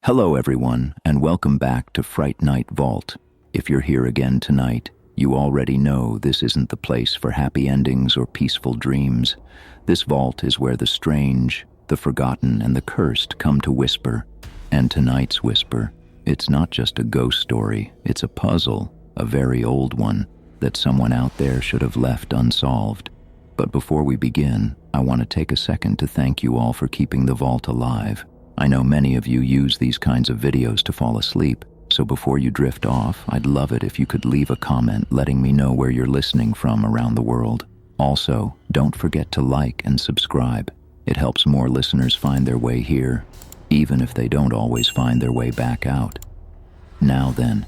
Hello everyone, and welcome back to Fright Night Vault. If you're here again tonight, you already know this isn't the place for happy endings or peaceful dreams. This vault is where the strange, the forgotten, and the cursed come to whisper. And tonight's whisper, it's not just a ghost story, it's a puzzle, a very old one, that someone out there should have left unsolved. But before we begin, I want to take a second to thank you all for keeping the vault alive. I know many of you use these kinds of videos to fall asleep, so before you drift off, I'd love it if you could leave a comment letting me know where you're listening from around the world. Also, don't forget to like and subscribe. It helps more listeners find their way here, even if they don't always find their way back out. Now then,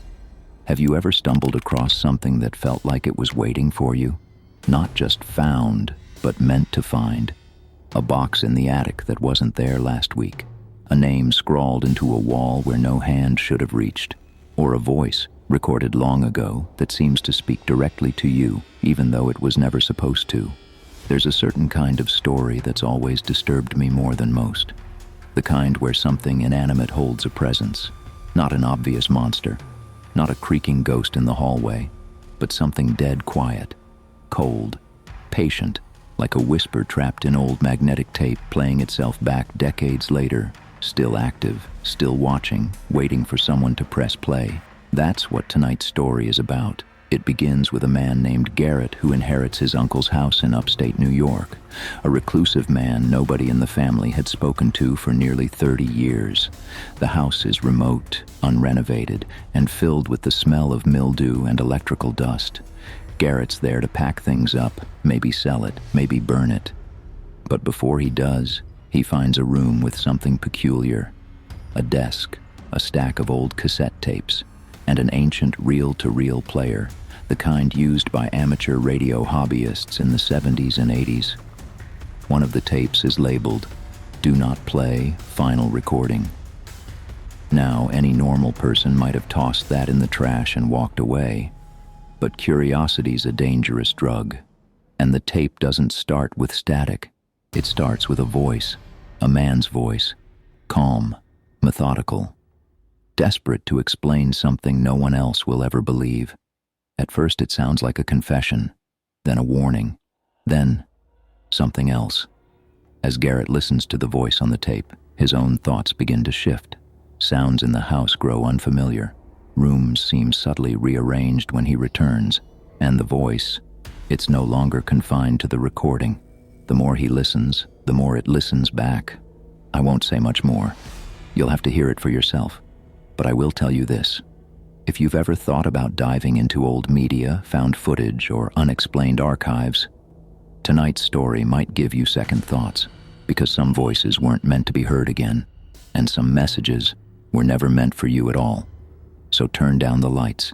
have you ever stumbled across something that felt like it was waiting for you? Not just found, but meant to find. A box in the attic that wasn't there last week. A name scrawled into a wall where no hand should have reached, or a voice recorded long ago that seems to speak directly to you, even though it was never supposed to. There's a certain kind of story that's always disturbed me more than most. The kind where something inanimate holds a presence, not an obvious monster, not a creaking ghost in the hallway, but something dead quiet, cold, patient, like a whisper trapped in old magnetic tape playing itself back decades later. Still active, still watching, waiting for someone to press play. That's what tonight's story is about. It begins with a man named Garrett who inherits his uncle's house in upstate New York. A reclusive man nobody in the family had spoken to for nearly 30 years. The house is remote, unrenovated, and filled with the smell of mildew and electrical dust. Garrett's there to pack things up, maybe sell it, maybe burn it. But before he does, he finds a room with something peculiar. A desk, a stack of old cassette tapes, and an ancient reel-to-reel player, the kind used by amateur radio hobbyists in the 70s and 80s. One of the tapes is labeled, "Do Not Play, Final Recording." Now, any normal person might have tossed that in the trash and walked away. But curiosity's a dangerous drug, and the tape doesn't start with static. It starts with a voice, a man's voice, calm, methodical, desperate to explain something no one else will ever believe. At first it sounds like a confession, then a warning, then something else. As Garrett listens to the voice on the tape, his own thoughts begin to shift. Sounds in the house grow unfamiliar. Rooms seem subtly rearranged when he returns, and the voice, it's no longer confined to the recording. The more he listens, the more it listens back. I won't say much more. You'll have to hear it for yourself. But I will tell you this. If you've ever thought about diving into old media, found footage, or unexplained archives, tonight's story might give you second thoughts, because some voices weren't meant to be heard again, and some messages were never meant for you at all. So turn down the lights,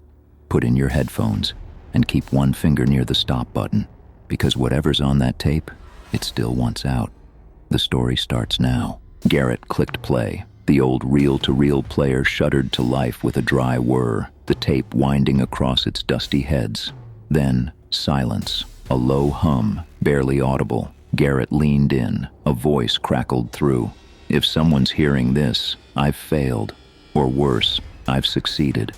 put in your headphones, and keep one finger near the stop button, because whatever's on that tape, it still wants out. The story starts now. Garrett clicked play. The old reel-to-reel player shuddered to life with a dry whir, the tape winding across its dusty heads. Then, silence, a low hum, barely audible. Garrett leaned in, a voice crackled through. "If someone's hearing this, I've failed. Or worse, I've succeeded."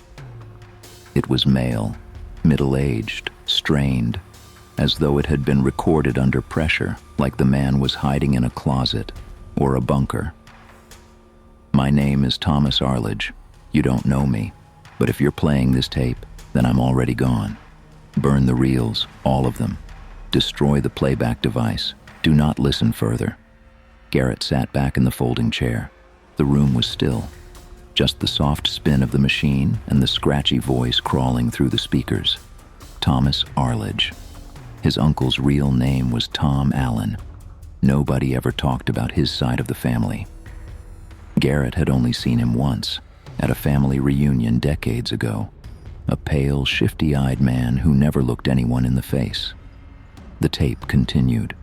It was male, middle-aged, strained, as though it had been recorded under pressure, like the man was hiding in a closet or a bunker. "My name is Thomas Arledge. You don't know me, but if you're playing this tape, then I'm already gone. Burn the reels, all of them. Destroy the playback device. Do not listen further." Garrett sat back in the folding chair. The room was still. Just the soft spin of the machine and the scratchy voice crawling through the speakers. Thomas Arledge. His uncle's real name was Tom Allen. Nobody ever talked about his side of the family. Garrett had only seen him once, at a family reunion decades ago. A pale, shifty-eyed man who never looked anyone in the face. The tape continued.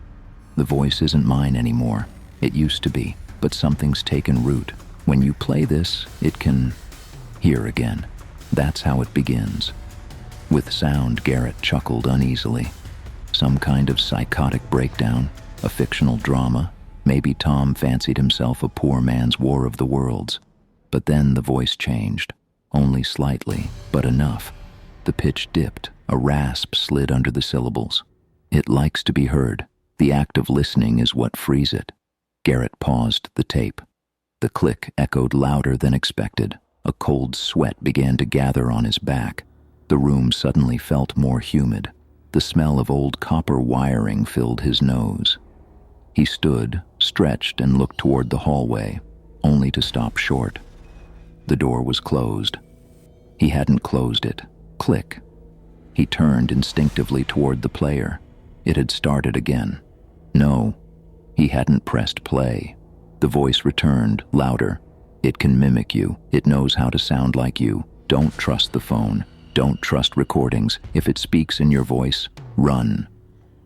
"The voice isn't mine anymore. It used to be, but something's taken root. When you play this, it can hear again." That's how it begins. With sound, Garrett chuckled uneasily. Some kind of psychotic breakdown, a fictional drama. Maybe Tom fancied himself a poor man's War of the Worlds. But then the voice changed, only slightly, but enough. The pitch dipped, a rasp slid under the syllables. It likes to be heard. The act of listening is what frees it. Garrett paused the tape. The click echoed louder than expected. A cold sweat began to gather on his back. The room suddenly felt more humid. The smell of old copper wiring filled his nose. He stood, stretched, and looked toward the hallway, only to stop short. The door was closed. He hadn't closed it. Click. He turned instinctively toward the player. It had started again. No, he hadn't pressed play. The voice returned, louder. It can mimic you. It knows how to sound like you. Don't trust the phone. Don't trust recordings. If it speaks in your voice, run.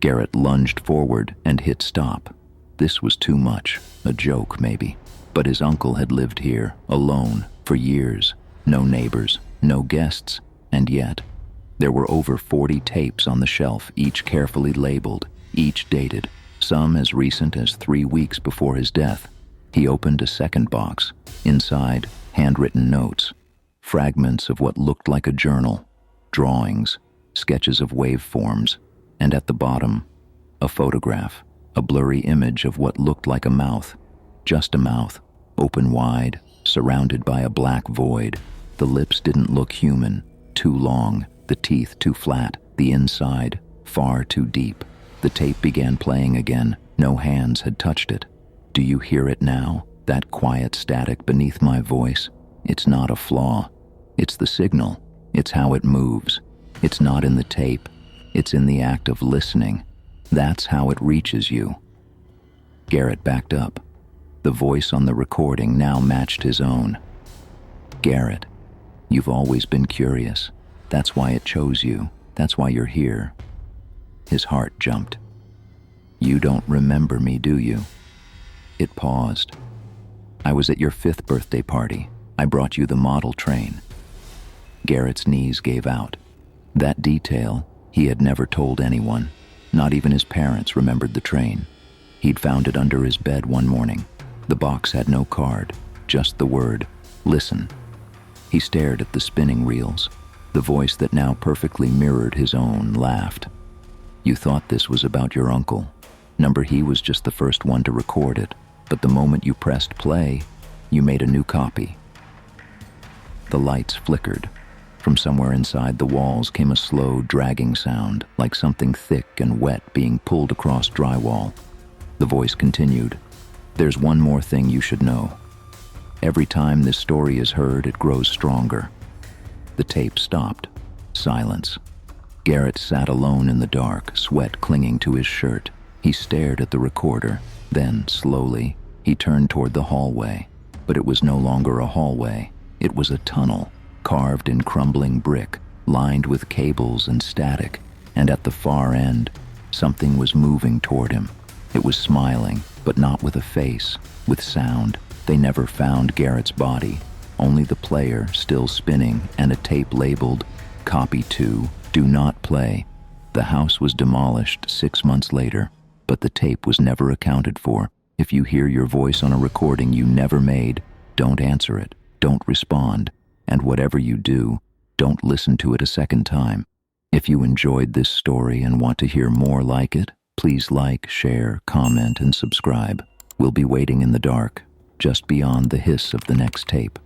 Garrett lunged forward and hit stop. This was too much. A joke, maybe. But his uncle had lived here, alone, for years. No neighbors, no guests. And yet, there were over 40 tapes on the shelf, each carefully labeled, each dated, some as recent as 3 weeks before his death. He opened a second box. Inside, handwritten notes, fragments of what looked like a journal, drawings, sketches of waveforms, and at the bottom, a photograph, a blurry image of what looked like a mouth. Just a mouth, open wide, surrounded by a black void. The lips didn't look human, too long, the teeth too flat, the inside far too deep. The tape began playing again. No hands had touched it. Do you hear it now? That quiet static beneath my voice? It's not a flaw. It's the signal. It's how it moves. It's not in the tape. It's in the act of listening. That's how it reaches you. Garrett backed up. The voice on the recording now matched his own. Garrett, you've always been curious. That's why it chose you. That's why you're here. His heart jumped. You don't remember me, do you? It paused. I was at your 5th birthday party. I brought you the model train. Garrett's knees gave out. That detail he had never told anyone. Not even his parents remembered the train. He'd found it under his bed one morning. The box had no card, just the word, listen. He stared at the spinning reels. The voice that now perfectly mirrored his own laughed. You thought this was about your uncle. He was just the first one to record it, but the moment you pressed play, you made a new copy. The lights flickered. From somewhere inside the walls came a slow, dragging sound, like something thick and wet being pulled across drywall. The voice continued. There's one more thing you should know. Every time this story is heard, it grows stronger. The tape stopped. Silence. Garrett sat alone in the dark, sweat clinging to his shirt. He stared at the recorder. Then, slowly, he turned toward the hallway. But it was no longer a hallway. It was a tunnel, carved in crumbling brick, lined with cables and static. And at the far end, something was moving toward him. It was smiling, but not with a face, with sound. They never found Garrett's body. Only the player, still spinning, and a tape labeled, Copy 2, Do Not Play. The house was demolished 6 months later, but the tape was never accounted for. If you hear your voice on a recording you never made, don't answer it, don't respond, and whatever you do, don't listen to it a second time. If you enjoyed this story and want to hear more like it, please like, share, comment, and subscribe. We'll be waiting in the dark, just beyond the hiss of the next tape.